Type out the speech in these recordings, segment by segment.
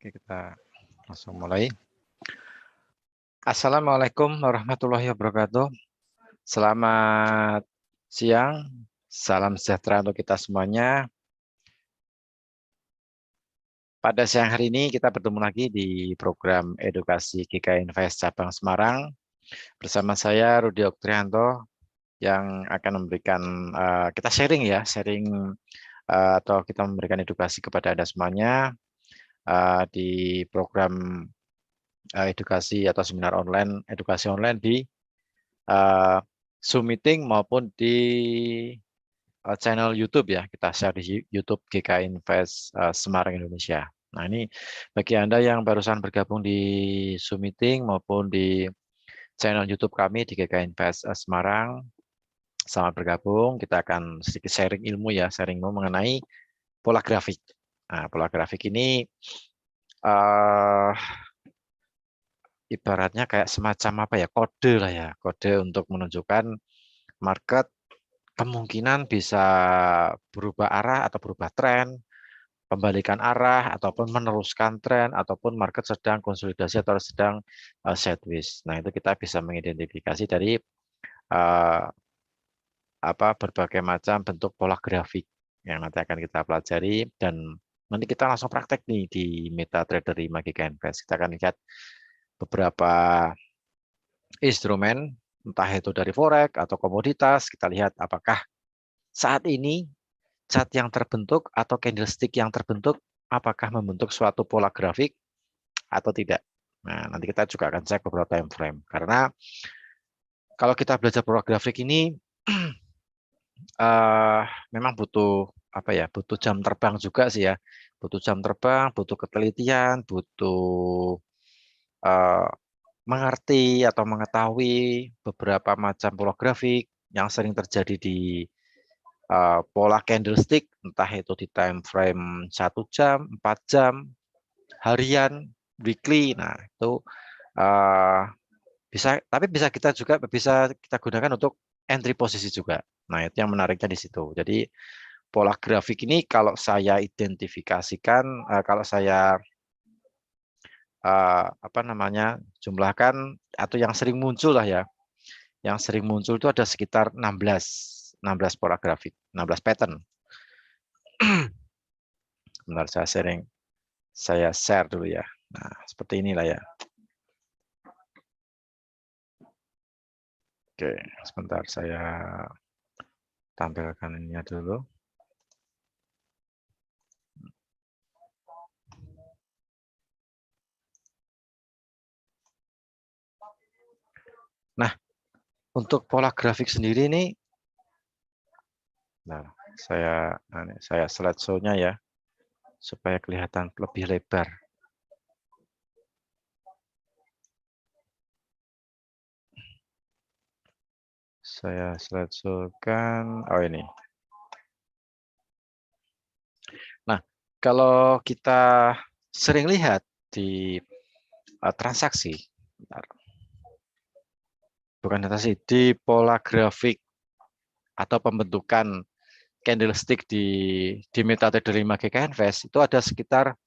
Oke, kita langsung mulai. Assalamualaikum warahmatullahi wabarakatuh. Selamat siang, salam sejahtera untuk kita semuanya. Pada siang hari ini kita bertemu lagi di program Edukasi GK Invest Cabang Semarang. Bersama saya Rudi Oktrianto yang akan memberikan, kita sharing atau kita memberikan edukasi kepada Anda semuanya di program edukasi atau seminar online, edukasi online di Zoom meeting maupun di channel YouTube ya. Kita share di YouTube GK Invest Semarang Indonesia. Nah, ini bagi Anda yang barusan bergabung di Zoom meeting maupun di channel YouTube kami di GK Invest Semarang, selamat bergabung. Kita akan sedikit sharing ilmu ya, sharing ilmu mengenai pola grafik. Nah, pola grafik ini ibaratnya kayak semacam apa ya, kode lah ya, kode untuk menunjukkan market kemungkinan bisa berubah arah atau berubah tren, pembalikan arah ataupun meneruskan tren ataupun market sedang konsolidasi atau sedang sideways. Nah, itu kita bisa mengidentifikasi dari berbagai macam bentuk pola grafik yang nanti akan kita pelajari, dan nanti kita langsung praktek nih di MetaTrader 5 GK Invest. Kita akan lihat beberapa instrumen, entah itu dari forex atau komoditas. Kita lihat apakah saat ini chart yang terbentuk atau candlestick yang terbentuk apakah membentuk suatu pola grafik atau tidak. Nah, nanti kita juga akan cek beberapa time frame, karena kalau kita belajar pola grafik ini memang butuh butuh jam terbang juga sih ya, butuh jam terbang, butuh ketelitian, butuh mengerti atau mengetahui beberapa macam pola grafik yang sering terjadi di pola candlestick, entah itu di time frame 1 jam, 4 jam, harian, weekly. Nah, itu bisa kita gunakan untuk entry posisi juga. Nah, itu yang menariknya di situ. Jadi pola grafik ini kalau saya identifikasikan, kalau saya jumlahkan atau yang sering muncul lah ya. Yang sering muncul itu ada sekitar 16 pola grafik, 16 pattern. Bentar, saya share dulu ya. Nah, seperti inilah ya. Oke, sebentar saya tampilkan ininya dulu. Nah, untuk pola grafik sendiri nih, nah, saya slide show-nya ya, supaya kelihatan lebih lebar. Saya slide show-kan, oh ini. Nah, kalau kita sering lihat di transaksi, di pola grafik atau pembentukan candlestick di MetaTrader 5 GK Invest, itu ada sekitar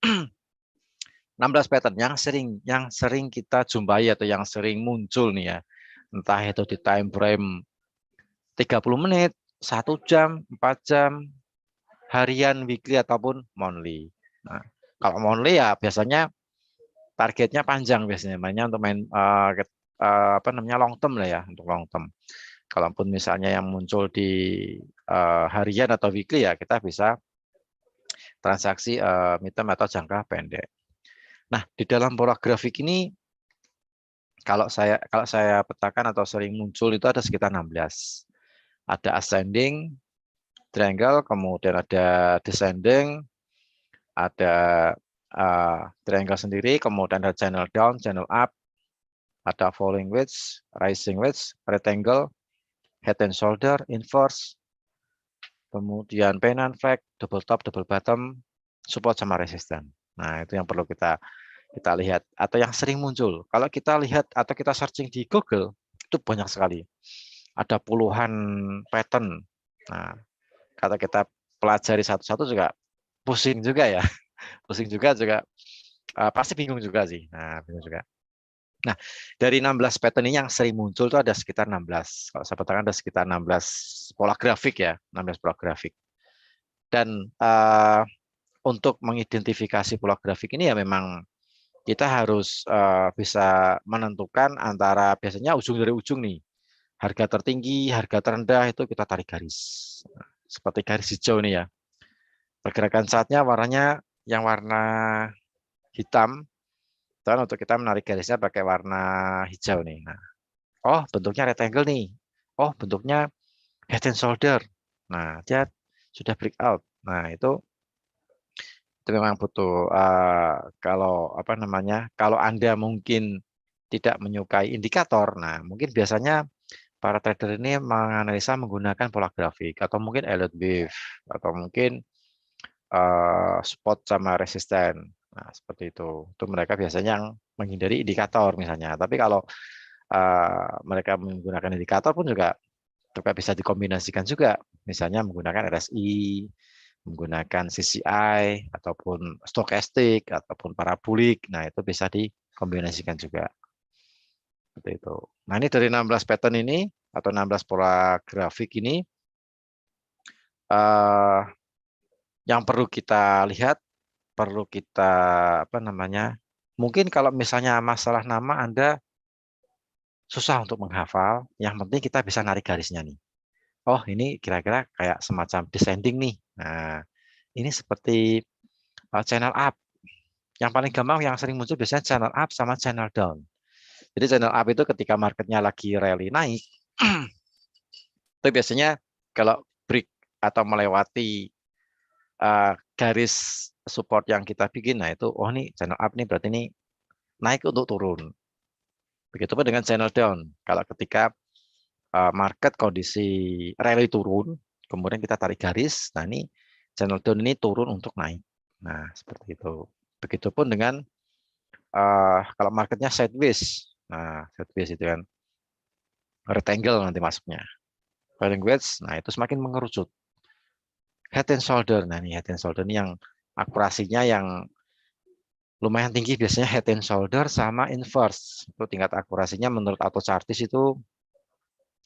16 pattern yang sering kita jumpai atau yang sering muncul nih ya. Entah itu di time frame 30 menit, 1 jam, 4 jam, harian, weekly ataupun monthly. Nah, kalau monthly ya biasanya targetnya panjang biasanya, mainnya untuk main long term lah ya, untuk long term. Kalaupun misalnya yang muncul di harian atau weekly ya kita bisa transaksi mid-term atau jangka pendek. Nah, di dalam pola grafik ini kalau saya petakan atau sering muncul itu ada sekitar 16. Ada ascending triangle, kemudian ada descending, ada triangle sendiri, kemudian ada channel down, channel up, ada falling wedge, rising wedge, rectangle, head and shoulder, inverse, kemudian pennant flag, double top, double bottom, support sama resisten. Nah, itu yang perlu kita lihat atau yang sering muncul. Kalau kita lihat atau kita searching di Google, itu banyak sekali. Ada puluhan pattern. Nah, kata kita pelajari satu-satu juga pusing juga ya. Pusing juga pasti bingung juga sih. Nah, bingung juga. Nah, dari 16 pattern ini yang sering muncul itu ada sekitar 16. Kalau saya petakan ada sekitar 16 pola grafik ya, 16 pola grafik. Dan untuk mengidentifikasi pola grafik ini ya memang kita harus bisa menentukan antara biasanya ujung dari ujung nih. Harga tertinggi, harga terendah itu kita tarik garis. Seperti garis hijau nih ya. Pergerakan saatnya warnanya yang warna hitam. Dan untuk kita menarik garisnya pakai warna hijau nih. Nah, oh bentuknya rectangle nih. Oh bentuknya head and shoulder. Nah, dia sudah breakout. Nah, itu memang butuh kalau apa namanya? Kalau Anda mungkin tidak menyukai indikator, nah mungkin biasanya para trader ini menganalisa menggunakan pola grafik atau mungkin Elliott wave atau mungkin spot sama resisten. Nah, seperti itu. Itu mereka biasanya yang menghindari indikator misalnya. Tapi kalau mereka menggunakan indikator pun juga bisa dikombinasikan juga. Misalnya menggunakan RSI, menggunakan CCI, ataupun stokastik, ataupun parabolik. Nah, itu bisa dikombinasikan juga. Seperti itu. Nah, ini dari 16 pattern ini, atau 16 pola grafik ini, yang perlu kita lihat, perlu kita, apa namanya, mungkin kalau misalnya masalah nama Anda susah untuk menghafal, yang penting kita bisa narik garisnya nih. Oh, ini kira-kira kayak semacam descending nih. Nah, ini seperti channel up. Yang paling gampang yang sering muncul biasanya channel up sama channel down. Jadi channel up itu ketika marketnya lagi rally naik, itu biasanya kalau break atau melewati garis support yang kita bikin, nah itu, oh ini channel up nih berarti ini naik untuk turun. Begitupun dengan channel down. Kalau ketika market kondisi rally turun, kemudian kita tarik garis, nah ini channel down ini turun untuk naik. Nah, seperti itu. Begitupun dengan kalau marketnya sideways. Nah, sideways itu kan rectangle nanti masuknya. Falling wedge, nah itu semakin mengerucut. Head and shoulder, nah ini head and shoulder ini yang akurasinya yang lumayan tinggi biasanya head and shoulder sama inverse. Itu tingkat akurasinya menurut auto chartis itu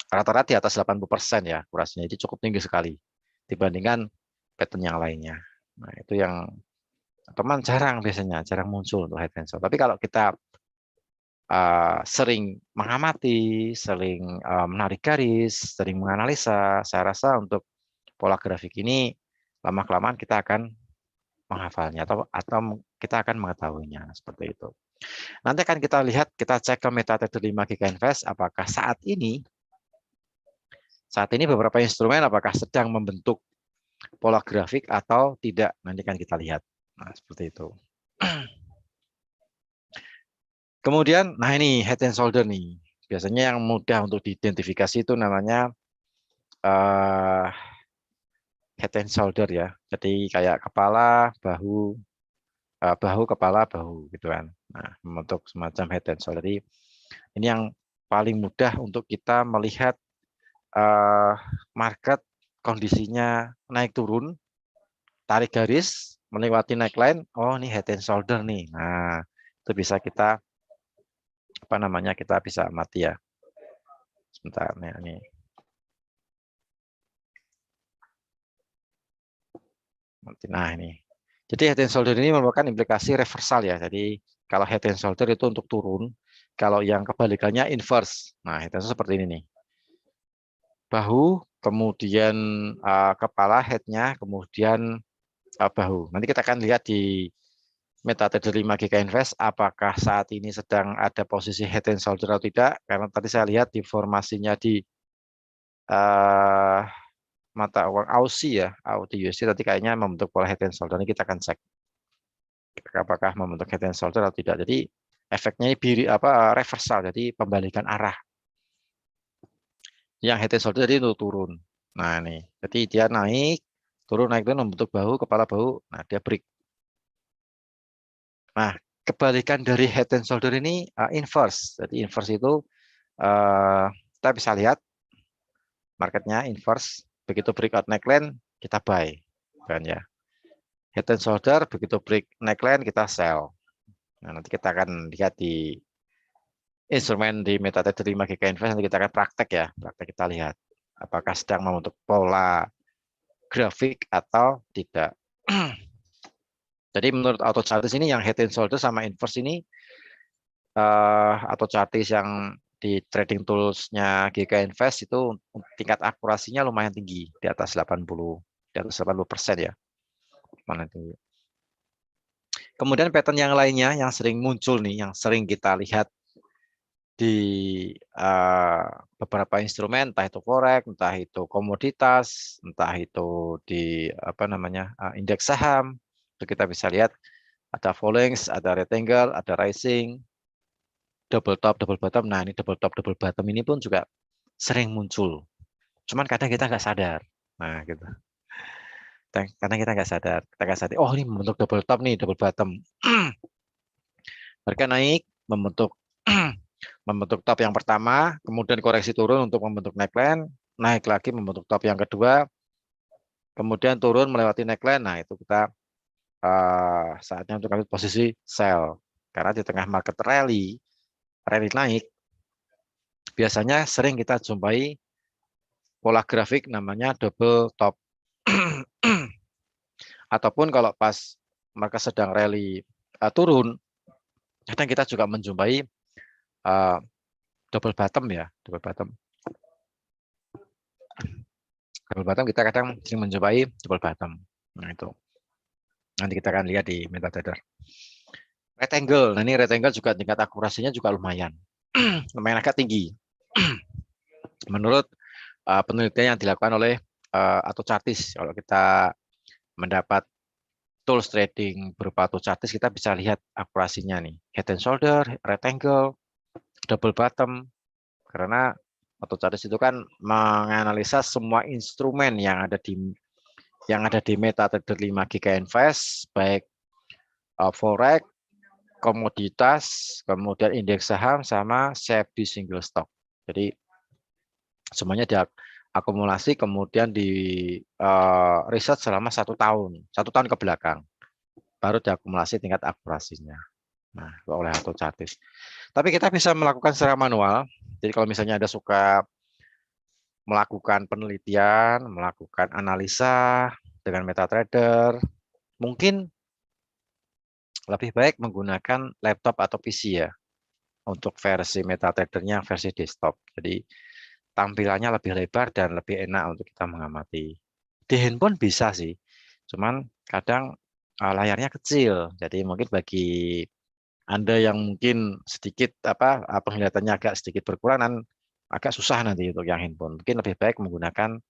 rata-rata di atas 80% ya akurasinya. Itu cukup tinggi sekali dibandingkan pattern yang lainnya. Nah, itu yang teman jarang biasanya, jarang muncul untuk head and shoulder. Tapi kalau kita sering mengamati, sering menarik garis, sering menganalisa, saya rasa untuk pola grafik ini lama-kelamaan kita akan menghafalnya atau kita akan mengetahuinya seperti itu. Nanti akan kita lihat, kita cek ke MetaTrader 5 GK Invest apakah saat ini beberapa instrumen apakah sedang membentuk pola grafik atau tidak. Nanti akan kita lihat. Nah, seperti itu. Kemudian, nah ini head and shoulder nih. Biasanya yang mudah untuk diidentifikasi itu namanya head and shoulder ya. Jadi kayak kepala, bahu, kepala, bahu gitu kan. Nah, membentuk semacam head and shoulder. Jadi ini yang paling mudah untuk kita melihat market kondisinya naik turun, tarik garis, melewati neckline, oh ini head and shoulder nih. Nah, itu bisa kita apa namanya? Kita bisa amati ya. Sebentar nih ini. Nah, ini. Jadi head and shoulder ini merupakan implikasi reversal ya. Jadi kalau head and shoulder itu untuk turun, kalau yang kebalikannya inverse. Nah, itu seperti ini nih. Bahu, kemudian kepala headnya, kemudian bahu. Nanti kita akan lihat di MetaTrader 5 GK Invest apakah saat ini sedang ada posisi head and shoulder atau tidak. Karena tadi saya lihat di formasinya di mata uang Aussie ya, Aussie USD tadi kayaknya membentuk pola head and shoulder. Ini kita akan cek apakah membentuk head and shoulder atau tidak. Jadi efeknya ini reversal, jadi pembalikan arah. Yang head and shoulder jadi untuk turun. Nah ini, jadi dia naik, turun membentuk bahu, kepala bahu. Nah dia break. Nah kebalikan dari head and shoulder ini inverse. Jadi inverse itu kita bisa lihat marketnya inverse. Begitu breakout neckline kita buy, kan ya. Head and shoulder begitu break neckline kita sell. Nah, nanti kita akan lihat di instrumen di MetaTrader 5 GK Invest, nanti kita akan praktek ya. Praktek kita lihat apakah sedang membentuk pola grafik atau tidak. Jadi menurut auto chartis ini yang head and shoulder sama inverse ini atau chartis yang di trading tools-nya GK Invest itu tingkat akurasinya lumayan tinggi, di atas 80%, ya. Mana tinggi. Kemudian pattern yang lainnya yang sering muncul nih, yang sering kita lihat di beberapa instrumen, entah itu forex, entah itu komoditas, entah itu di apa namanya indeks saham, itu kita bisa lihat ada falling, ada rectangle, ada rising, double top, double bottom. Nah, ini double top, double bottom ini pun juga sering muncul. Cuman kadang kita nggak sadar. Nah, gitu. Karena kita nggak sadar. Kita nggak sadar. Oh, ini membentuk double top nih, double bottom. Harga naik, membentuk membentuk top yang pertama, kemudian koreksi turun untuk membentuk neckline, naik lagi membentuk top yang kedua, kemudian turun melewati neckline. Nah, itu kita saatnya untuk ambil posisi sell. Karena di tengah market rally naik, biasanya sering kita jumpai pola grafik namanya double top. Ataupun kalau pas market sedang rally turun, kadang kita juga menjumpai double bottom ya, double bottom. Double bottom kita kadang sering menjumpai double bottom. Nah, itu. Nanti kita akan lihat di MetaTrader. Rectangle. Nah, ini rectangle juga tingkat akurasinya juga lumayan. Lumayan agak tinggi. Menurut penelitian yang dilakukan oleh Auto Chartis, kalau kita mendapat tools trading berupa Auto Chartis, kita bisa lihat akurasinya nih. Head and shoulder, rectangle, double bottom. Karena Auto Chartis itu kan menganalisa semua instrumen yang ada di MetaTrader 5 GK Invest, baik forex, komoditas, kemudian indeks saham, sama SEBI single stock. Jadi semuanya diakumulasi, kemudian di riset selama 1 tahun ke belakang, baru diakumulasi tingkat akurasinya. Nah, oleh Auto Chartis. Tapi kita bisa melakukan secara manual. Jadi kalau misalnya ada suka melakukan penelitian, melakukan analisa dengan MetaTrader, mungkin lebih baik menggunakan laptop atau PC ya, untuk versi MetaTrader-nya versi desktop. Jadi tampilannya lebih lebar dan lebih enak untuk kita mengamati. Di handphone bisa sih, cuman kadang layarnya kecil. Jadi mungkin bagi Anda yang mungkin sedikit penglihatannya agak sedikit berkurang, agak susah nanti untuk yang handphone. Mungkin lebih baik menggunakan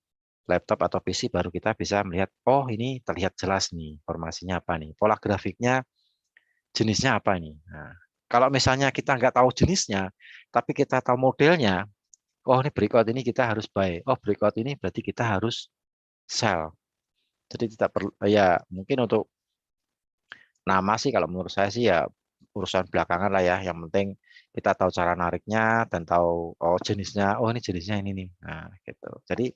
laptop atau PC, baru kita bisa melihat, oh ini terlihat jelas nih informasinya apa nih, pola grafiknya jenisnya apa nih. Nah, kalau misalnya kita nggak tahu jenisnya, tapi kita tahu modelnya, oh ini breakout ini kita harus buy, oh breakout ini berarti kita harus sell. Jadi tidak perlu ya, mungkin untuk nama sih kalau menurut saya sih ya urusan belakangan lah ya. Yang penting kita tahu cara nariknya dan tahu oh jenisnya, oh ini jenisnya ini nih. Nah, gitu. Jadi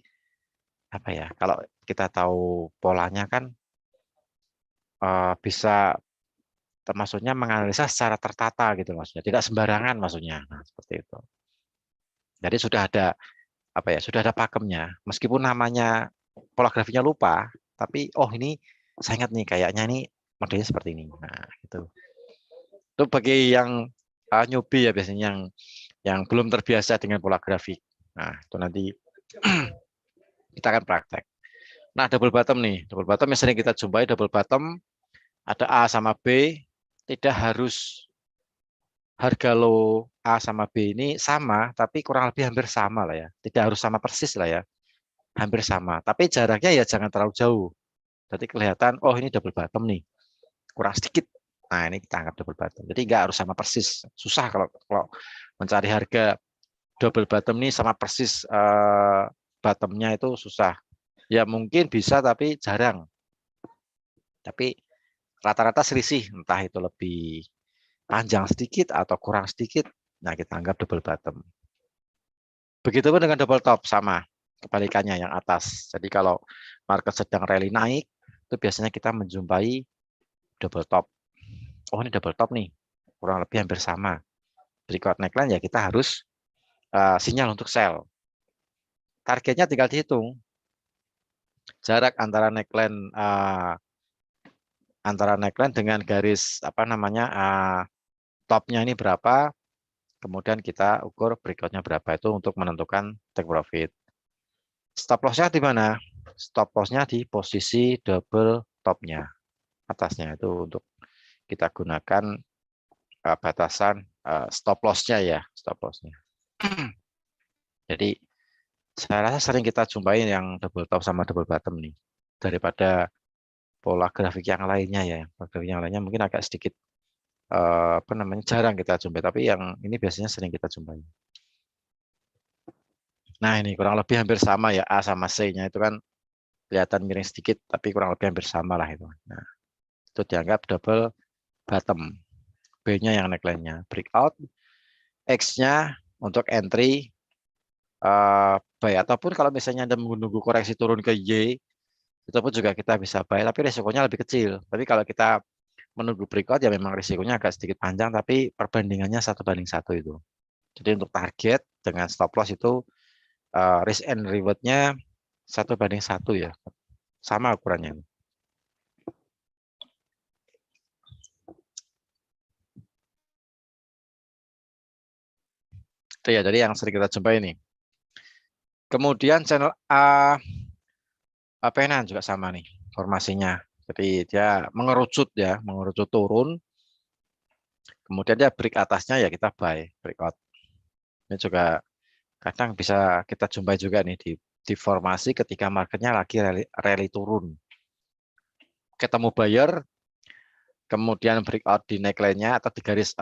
apa ya? Kalau kita tahu polanya kan bisa termasuknya menganalisa secara tertata gitu maksudnya, tidak sembarangan maksudnya. Nah, seperti itu. Jadi sudah ada sudah ada pakemnya. Meskipun namanya pola grafiknya lupa, tapi oh ini saya ingat nih kayaknya ini modelnya seperti ini. Nah, gitu. Itu bagi yang newbie ya, biasanya yang belum terbiasa dengan pola grafik. Nah, itu nanti kita akan praktek. Nah, double bottom nih. Double bottom yang sering kita jumpai, double bottom ada A sama B, tidak harus harga low A sama B ini sama, tapi kurang lebih hampir sama lah ya. Tidak harus sama persis lah ya. Hampir sama. Tapi jaraknya ya jangan terlalu jauh. Jadi kelihatan, oh ini double bottom nih. Kurang sedikit. Nah, ini kita anggap double bottom. Jadi nggak harus sama persis. Susah kalau mencari harga double bottom nih sama persis bottomnya itu susah. Ya mungkin bisa, tapi jarang. Tapi rata-rata selisih, entah itu lebih panjang sedikit atau kurang sedikit, nah kita anggap double bottom. Begitupun dengan double top, sama kebalikannya yang atas. Jadi kalau market sedang rally naik, itu biasanya kita menjumpai double top. Oh ini double top nih. kurang lebih hampir sama. Breakout neckline ya kita harus sinyal untuk sell. Targetnya tinggal dihitung. Jarak antara neckline dengan garis apa namanya topnya ini berapa, kemudian kita ukur breakoutnya berapa itu untuk menentukan take profit. Stop lossnya di mana? Stop lossnya di posisi double topnya atasnya itu untuk kita gunakan batasan stop lossnya ya, stop lossnya. Jadi saya rasa sering kita jumpai yang double top sama double bottom nih daripada pola grafik yang lainnya ya. Pola grafik yang lainnya mungkin agak sedikit apa namanya jarang kita jumpai, tapi yang ini biasanya sering kita jumpai. Nah ini kurang lebih hampir sama ya, A sama C-nya itu kan kelihatan miring sedikit, tapi kurang lebih hampir sama lah itu. Nah itu dianggap double bottom. B-nya yang neckline-nya breakout, X-nya untuk entry buy, ataupun kalau misalnya Anda menunggu koreksi turun ke Y, itu pun juga kita bisa buy, tapi resikonya lebih kecil. Tapi kalau kita menunggu breakout ya memang risikonya agak sedikit panjang, tapi perbandingannya 1:1 itu. Jadi untuk target dengan stop loss itu risk and reward-nya 1:1 ya, sama ukurannya. Itu ya, jadi yang sering kita jumpai ini. Kemudian channel PNN juga sama nih formasinya. Jadi dia mengerucut ya, mengerucut turun. Kemudian dia break atasnya ya kita buy, breakout. Ini juga kadang bisa kita jumpai juga nih di formasi ketika marketnya lagi rally turun. Ketemu buyer, kemudian breakout di neckline-nya atau di garis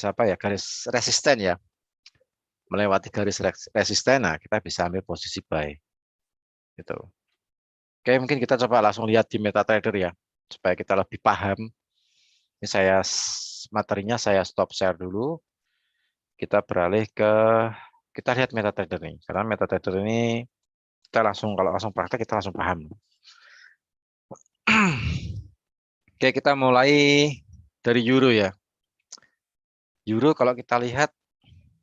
apa ya, garis resisten ya. Melewati garis resisten, nah kita bisa ambil posisi buy. Gitu. Oke, mungkin kita coba langsung lihat di MetaTrader ya, supaya kita lebih paham. Ini materinya saya stop share dulu. Kita beralih kita lihat MetaTrader nih. Karena MetaTrader ini kita kalau langsung praktek kita langsung paham. Oke, kita mulai dari euro ya. Euro kalau kita lihat,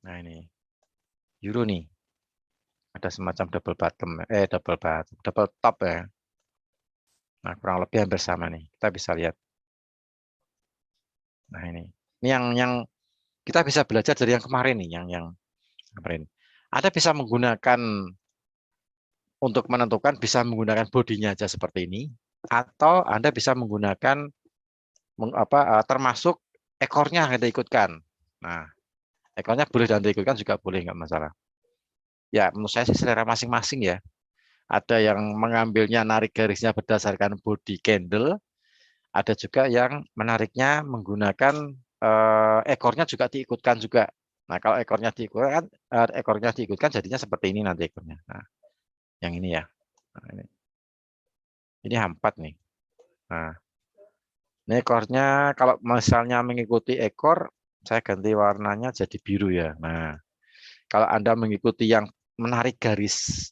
nah ini euro nih, ada semacam double top ya. Nah kurang lebih hampir sama nih. Kita bisa lihat. Nah ini yang kita bisa belajar dari yang kemarin nih, yang kemarin. Ada bisa menggunakan untuk menentukan bisa menggunakan bodinya aja seperti ini, atau Anda bisa menggunakan termasuk ekornya yang Anda ikutkan. Nah, ekornya boleh Anda ikutkan juga boleh, nggak masalah. Ya, menurut saya sih selera masing-masing ya. Ada yang mengambilnya narik garisnya berdasarkan body candle, ada juga yang menariknya menggunakan ekornya juga diikutkan juga. Nah, kalau ekornya diikutkan jadinya seperti ini nanti ekornya. Nah, yang ini ya. Nah, ini H4 nih. Nah, ini ekornya kalau misalnya mengikuti ekor, saya ganti warnanya jadi biru ya. Nah, kalau Anda mengikuti yang menarik garis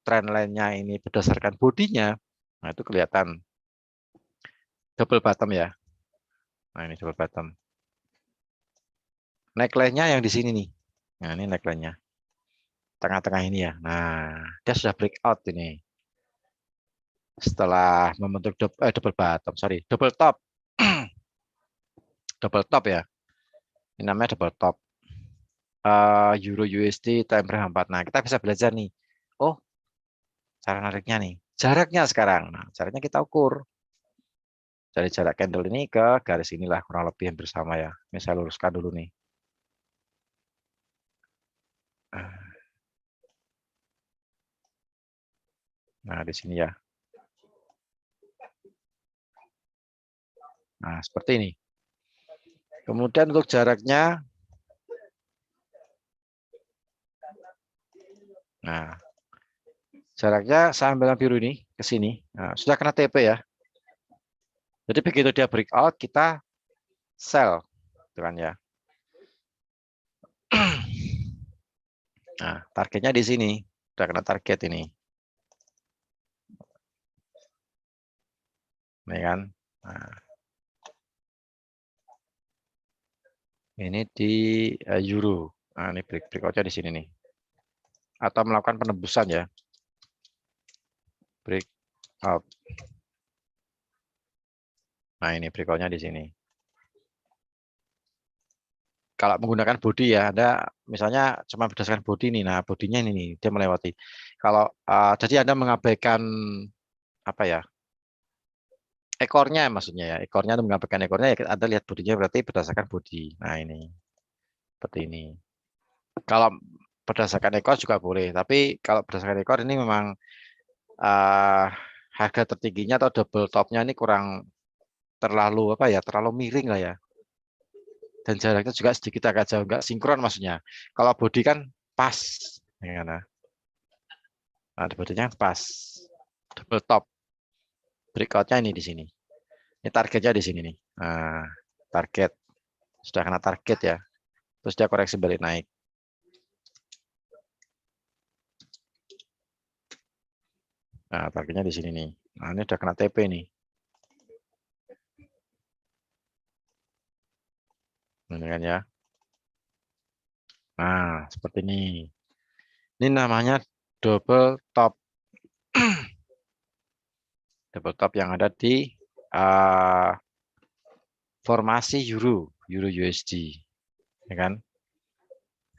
trend line-nya ini berdasarkan bodinya, nah itu kelihatan double bottom ya. Nah, ini double bottom. Neckline-nya yang di sini nih. Nah, ini neckline-nya. Tengah-tengah ini ya. Nah, dia sudah breakout ini. Setelah membentuk double bottom, sorry, double top. Double top ya. Ini namanya double top. Euro USD time frame 4. Nah, kita bisa belajar nih. Oh, cara nariknya nih. Jaraknya sekarang. Nah, jaraknya kita ukur. Dari jarak candle ini ke garis inilah kurang lebih yang bersama ya. Ini saya luruskan dulu nih. Nah, di sini ya. Nah, seperti ini. Kemudian untuk jaraknya, nah, jaraknya saya ambil yang biru ini ke sini. Nah, sudah kena TP ya. Jadi begitu dia breakout, kita sell, kan ya. Nah, targetnya di sini, sudah kena target ini. Ini kan. Nah. Ini di euro. Nah, ini breakout-nya di sini nih. Atau melakukan penembusan ya. Breakout. Nah, ini breakout-nya di sini. Kalau menggunakan body ya, Anda misalnya cuma berdasarkan body nih. Nah, bodinya ini nih, dia melewati. Kalau jadi Anda mengabaikan apa ya? Ekornya maksudnya ya. Ekornya Anda mengabaikan ekornya ya Anda lihat bodinya berarti berdasarkan body. Nah, ini seperti ini. Kalau berdasarkan ekor juga boleh, tapi kalau berdasarkan ekor ini memang uh, harga tertingginya atau double topnya ini kurang terlalu apa ya, terlalu miring lah ya. Dan jaraknya juga sedikit agak jauh, nggak sinkron maksudnya. Kalau body kan pas, ya kan? Nah, bodinya pas, double top. Breakoutnya ini di sini. Ini targetnya di sini nih. Nah, target sudah kena target ya. Terus dia koreksi balik naik. Nah, targetnya di sini nih. Nah, ini udah kena TP nih. Ini kan ya. Nah, seperti ini. Ini namanya double top. Double top yang ada di uh, formasi euro USD. Ya kan?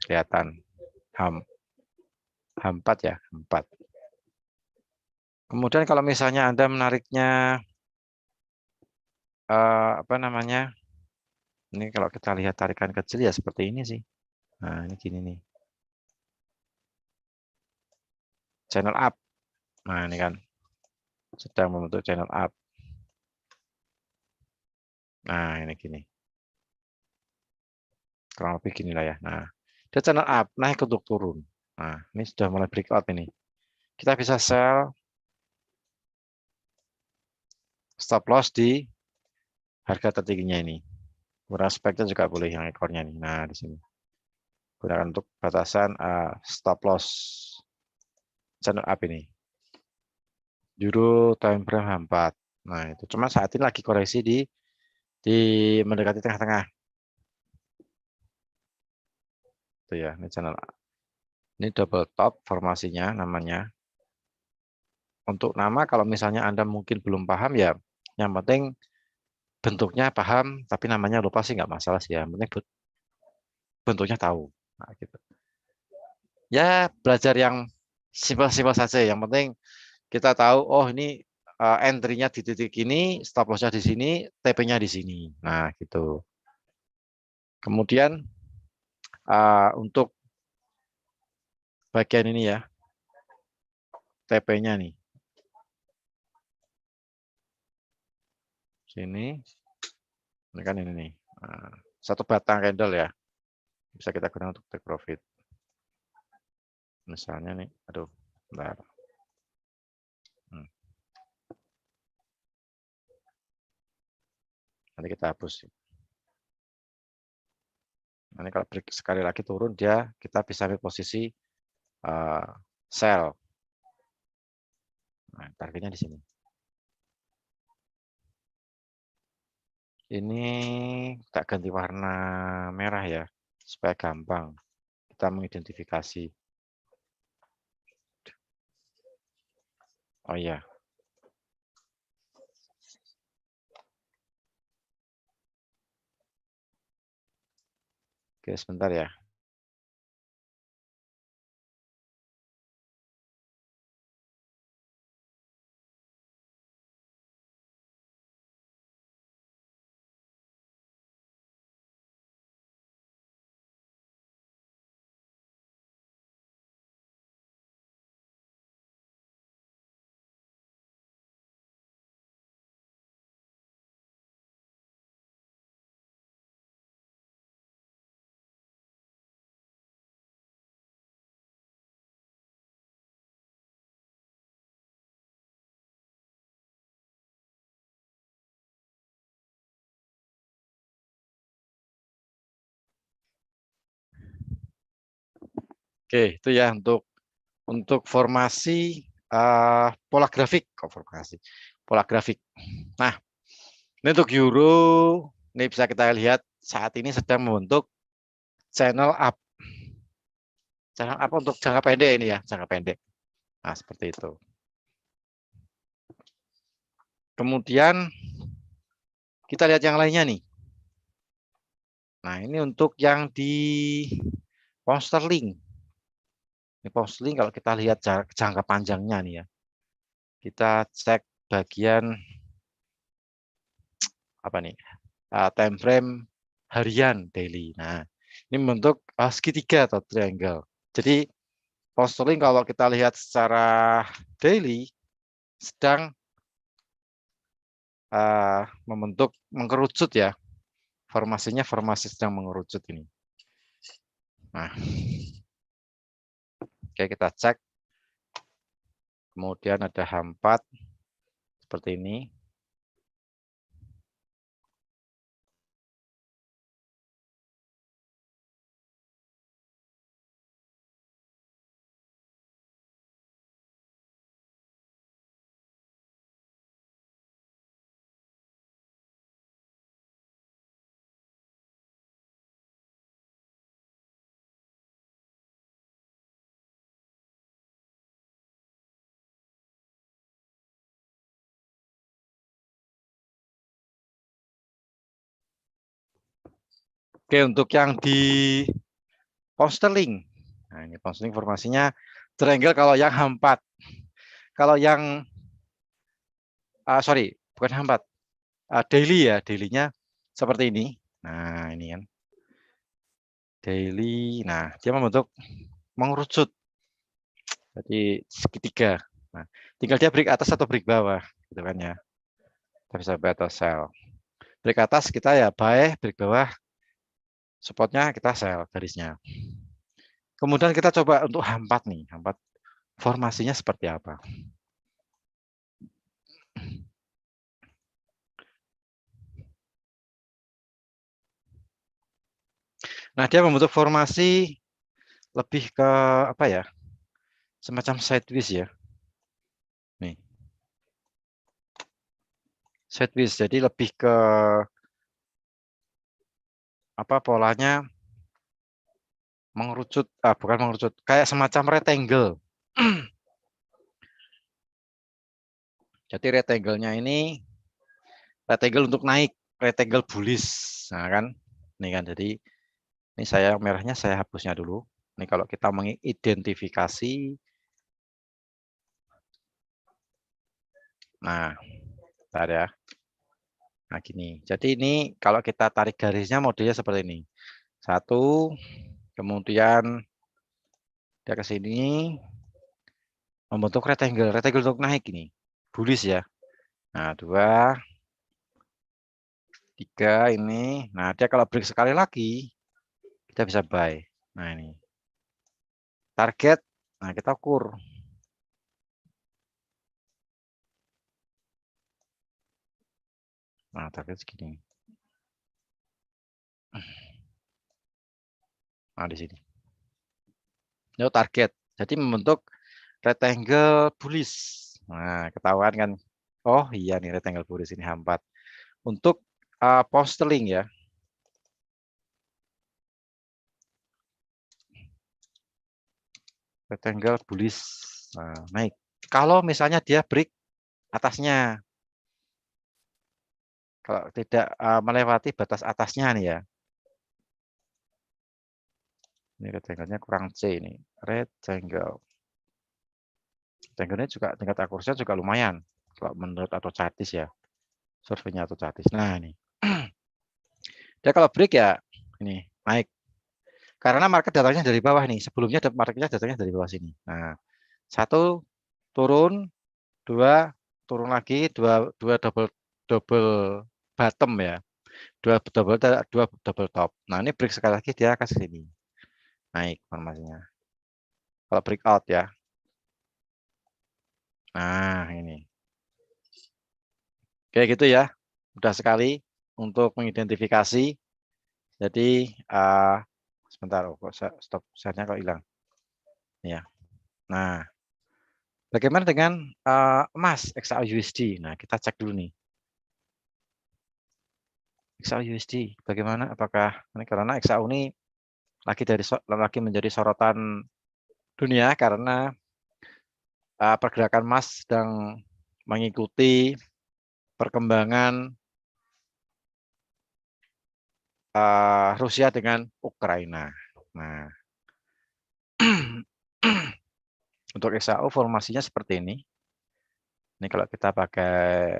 Kelihatan. H4 ya, H4. Kemudian kalau misalnya Anda menariknya apa namanya? Ini kalau kita lihat tarikan kecil ya seperti ini sih. Nah, ini gini nih. Channel up. Nah, ini kan sedang membentuk channel up. Nah, ini gini. Kurang lebih gini lah ya. Nah, dia channel up, naik untuk turun. Nah, ini sudah mulai breakout ini. Kita bisa sell stop loss di harga tertingginya ini. Kurang speknya juga boleh yang ekornya nih. Nah, di sini. Gunakan untuk batasan stop loss channel up ini. Euro time frame H4. Nah, itu cuma saat ini lagi koreksi di mendekati tengah-tengah. Itu ya, ini channel A. Ini double top formasinya namanya. Untuk nama kalau misalnya Anda mungkin belum paham ya, yang penting bentuknya paham tapi namanya lupa sih nggak masalah sih ya. Yang penting bentuknya tahu. Nah, gitu. Ya, belajar yang simpel-simpel saja. Yang penting kita tahu oh ini entry-nya di titik ini, stop loss-nya di sini, TP-nya di sini. Nah, gitu. Kemudian untuk bagian ini ya, TP-nya nih. Sini, ini kan ini nih. Nah, satu batang candle ya. Bisa kita gunakan untuk take profit. Misalnya nih, aduh, bentar. Nanti kita hapus. Nanti kalau sekali lagi turun, kita bisa ambil posisi sell. Nah, targetnya di sini. Ini tak ganti warna merah ya, supaya gampang kita mengidentifikasi. Oh iya. Oke, sebentar ya. Oke, itu ya untuk formasi pola grafik, pola grafik. Nah, ini untuk euro, ini bisa kita lihat saat ini sedang membentuk channel up. Channel up untuk jangka pendek ini ya, jangka pendek. Nah, seperti itu. Kemudian kita lihat yang lainnya nih. Nah, ini untuk yang di pound sterling. Ini pound sterling kalau kita lihat jangka panjangnya nih ya. Kita cek bagian apa nih? Time frame harian daily. Nah, ini membentuk segitiga atau triangle. Jadi pound sterling kalau kita lihat secara daily sedang membentuk mengerucut ya. Formasinya formasi sedang mengerucut ini. Nah, oke kita cek. Kemudian ada H4 seperti ini. Oke, untuk yang di pound sterling. Nah, ini pound sterling formasinya triangle kalau yang H4. Kalau yang sorry, bukan H4. Daily ya, daily-nya seperti ini. Nah, ini kan. Daily. Nah, dia membentuk mengerucut. Jadi segitiga. Nah, tinggal dia break atas atau break bawah, gitu kan ya. Kita bisa buy atau sell. Break atas kita ya buy, break bawah supportnya kita sell garisnya. Kemudian kita coba untuk H4 nih. H4 formasinya seperti apa? Nah, dia membentuk formasi lebih ke apa ya? Semacam sideways ya. Nih. Sideways. Jadi lebih ke apa polanya mengerucut, bukan mengerucut, kayak semacam rectangle. Jadi rectangle-nya ini rectangle untuk naik, rectangle bullish. Nah, kan? Ini kan jadi ini saya merahnya saya hapusnya dulu. Ini kalau kita mengidentifikasi. Nah, bentar ya. Nah, gini. Jadi ini kalau kita tarik garisnya modelnya seperti ini. Satu, kemudian dia ke sini membentuk rectangle, rectangle untuk naik ini. Bullish ya. Nah, 2, 3 ini. Nah, dia kalau break sekali lagi kita bisa buy. Nah, ini. Target. Nah, kita ukur. Nah, target segini. Nah, di sini. Itu target. Jadi membentuk rectangle bullish. Nah, ketahuan kan. Oh iya nih rectangle bullish ini H4. Untuk pound sterling ya. Rectangle bullish. Nah, naik. Kalau misalnya dia break atasnya. Kalau tidak melewati batas atasnya nih ya. Ini rectangle-nya kurang C ini. Rectangle. Rectangle-nya juga tingkat akurasinya juga lumayan. Kalau menurut atau Chartis ya. Surveinya atau Chartis. Nah ini. Dia kalau break ya ini naik. Karena market datangnya dari bawah nih. Sebelumnya marketnya datangnya dari bawah sini. Nah, 1 turun, 2 turun lagi, 2 double double bottom ya. 2 double top. Nah, ini break sekali lagi dia akan sini. Naik formasinya. Kalau breakout ya. Nah, ini. Kayak gitu ya. Mudah sekali untuk mengidentifikasi. Jadi sebentar, kok stop share-nya kok hilang. Ya. Nah, bagaimana dengan emas XAUSD? Nah, kita cek dulu nih. XAU USD bagaimana? Apakah ini karena XAU ini lagi menjadi sorotan dunia karena pergerakan emas sedang mengikuti perkembangan Rusia dengan Ukraina. Nah, untuk XAU formasinya seperti ini. Ini kalau kita pakai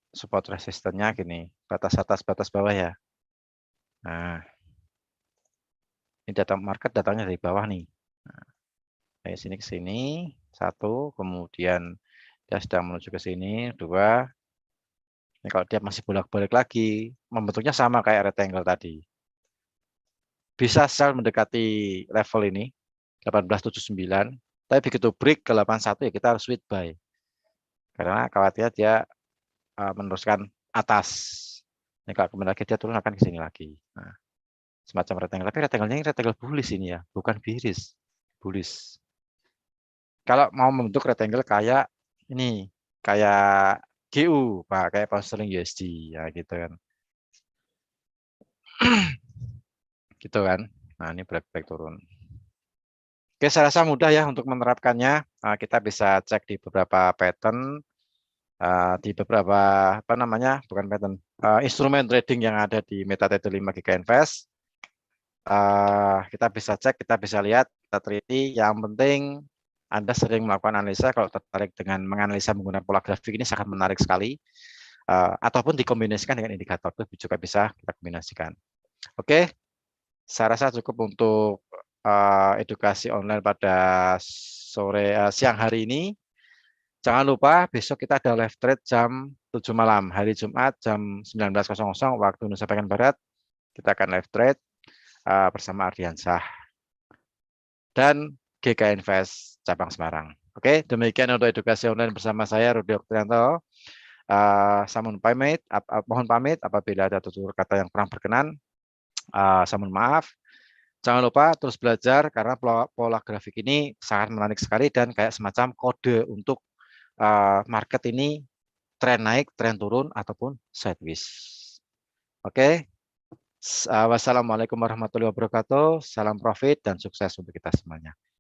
support resistennya gini, batas atas, batas bawah ya. Nah, ini data market datangnya dari bawah nih. Nah, dari sini ke sini, 1, kemudian dia sedang menuju ke sini, 2. Ini kalau dia masih bolak-balik lagi, membentuknya sama kayak rectangle tadi. Bisa sell mendekati level ini, 1879, tapi begitu break ke 81 ya kita harus sweet buy. Karena khawatir dia meneruskan atas. Ini kalau kemudian lagi dia turun akan ke sini lagi. Nah, semacam rectangle, tapi rectangle-nya ini rectangle bullish ini ya, bukan bearish, bullish. Kalau mau membentuk rectangle kayak ini, kayak GU, Pak, kayak pound sterling USD ya gitu kan. Gitu kan. Nah, ini break turun. Oke, saya rasa mudah ya untuk menerapkannya. Kita bisa cek di beberapa pattern, di beberapa apa namanya, bukan pattern, instrumen trading yang ada di MetaTrader 5 GK Invest. Kita bisa cek, kita bisa lihat, kita teliti. Yang penting Anda sering melakukan analisa. Kalau tertarik dengan menganalisa menggunakan pola grafik, ini sangat menarik sekali. Ataupun dikombinasikan dengan indikator itu juga bisa kita kombinasikan. Oke, saya rasa cukup untuk edukasi online pada siang hari ini. Jangan lupa besok kita ada live trade jam 7 malam, hari Jumat jam 19.00 waktu Indonesia bagian Barat. Kita akan live trade bersama Ardiansyah dan GK Invest cabang Semarang. Oke, demikian untuk edukasi online bersama saya Rudi Oktrianto. Mohon pamit apabila ada tutur kata yang kurang berkenan. Saya mohon maaf. Jangan lupa terus belajar karena pola grafik ini sangat menarik sekali dan kayak semacam kode untuk market ini tren naik, tren turun ataupun sideways. Oke. Wassalamualaikum warahmatullahi wabarakatuh. Salam profit dan sukses untuk kita semuanya.